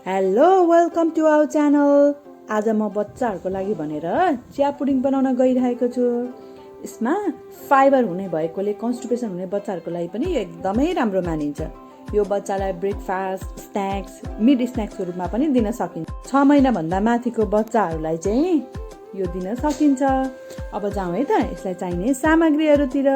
Hello welcome to our channel. आज म बच्चाहरूको लागि भनेर चिया पुडिङ बनाउन गइरहेको छु। यसमा फाइबर हुने भएकोले कन्स्टिपेसन हुने बच्चाहरूको लागि पनि यो एकदमै राम्रो मानिन्छ। यो बच्चालाई ब्रेकफास्ट, स्न्याक्स, मिड स्न्याक्सको रूपमा पनि दिन सकिन्छ। 6 महिनाभन्दा माथिको बच्चाहरूलाई चाहिँ यो दिन सकिन्छ। अब जाउँ है त यसलाई चाहिने सामग्रीहरूतिर।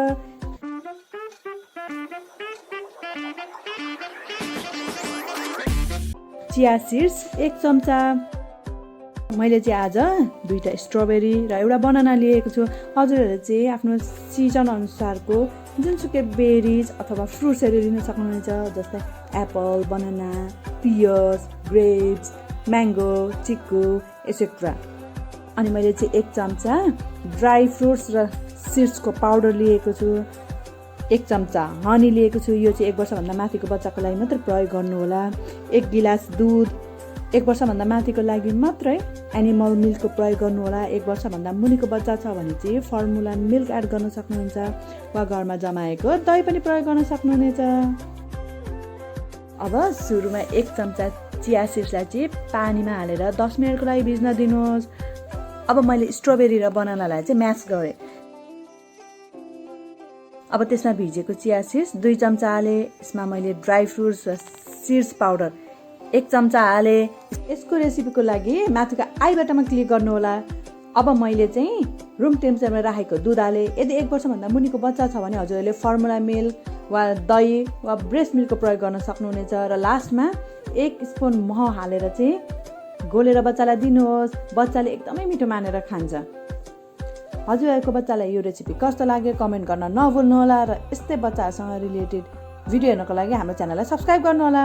चिया सिड्स 1 चम्चा। मैले चाहिँ आज 2टा स्ट्रबेरी र एउटा बनाना लिएको छु। हजुरहरूले चाहिँ आफ्नो सिजन अनुसारको जुनसुकै बेरिज अथवा फ्रुट्सहरू लिन सक्नुहुन्छ, जस्तै apple, banana, pears, grapes, mango, chikoo et cetera. अनि मैले चाहिँ 1 चम्चा ड्राई फ्रुट्स र सिड्सको पाउडर लिएको छु। 1 चम्चा हनी लिएको छु। यो चाहिँ 1 वर्षभन्दा माथिको बच्चाको लागि मात्र प्रयोग गर्नुहोला। 1 गिलास दुध 1 वर्षभन्दा माथिको लागि मात्रै एनिमल मिल्कको प्रयोग गर्नुहोला। 1 वर्षभन्दा मुनिको बच्चा छ भने चाहिँ फर्मुला मिल्क एड गर्न सक्नुहुन्छ वा घरमा जमाएको दही पनि प्रयोग गर्न सक्नुहुनेछ। अब सुरुमा 1 चम्चा चिया सिड्सलाई चाहिँ पानीमा हालेर 10 मिनटको लागि भिज्न दिनुहोस्। अब मैले स्ट्रबेरी र बनानालाई चाहिँ म्यास गरेँ। अब त्यसमा भिजेको चिया सिड्स 2 चम्चा हाले। यसमा मैले ड्राई फ्रुट्स र सिड्स पाउडर 1 चम्चा हाले। यसको रेसिपीको लागि माथिको आई बटनमा क्लिक गर्नुहोला। अब मैले चाहिँ रुम टेम्परेचरमा राखेको दुध हाले। यदि 1 वर्षभन्दा मुनिको बच्चा छ भने हजुरहरूले फर्मुला मिल्क वा दही वा ब्रेस्ट मिल्कको प्रयोग गर्न सक्नुहुनेछ। र लास्टमा 1 स्पुन मह हालेर चाहिँ घोलेर बच्चालाई दिनुहोस्। बच्चाले एकदमै मिठो मानेर खान्छ। हजुरहरूको बच्चालाई यो रेसिपी कस्तो लाग्यो कमेन्ट गर्न नभुल्नुहोला र यस्तै बच्चाहरूसँग रिलेटेड भिडियो हेर्नको लागि हाम्रो च्यानललाई सब्स्क्राइब गर्नुहोला।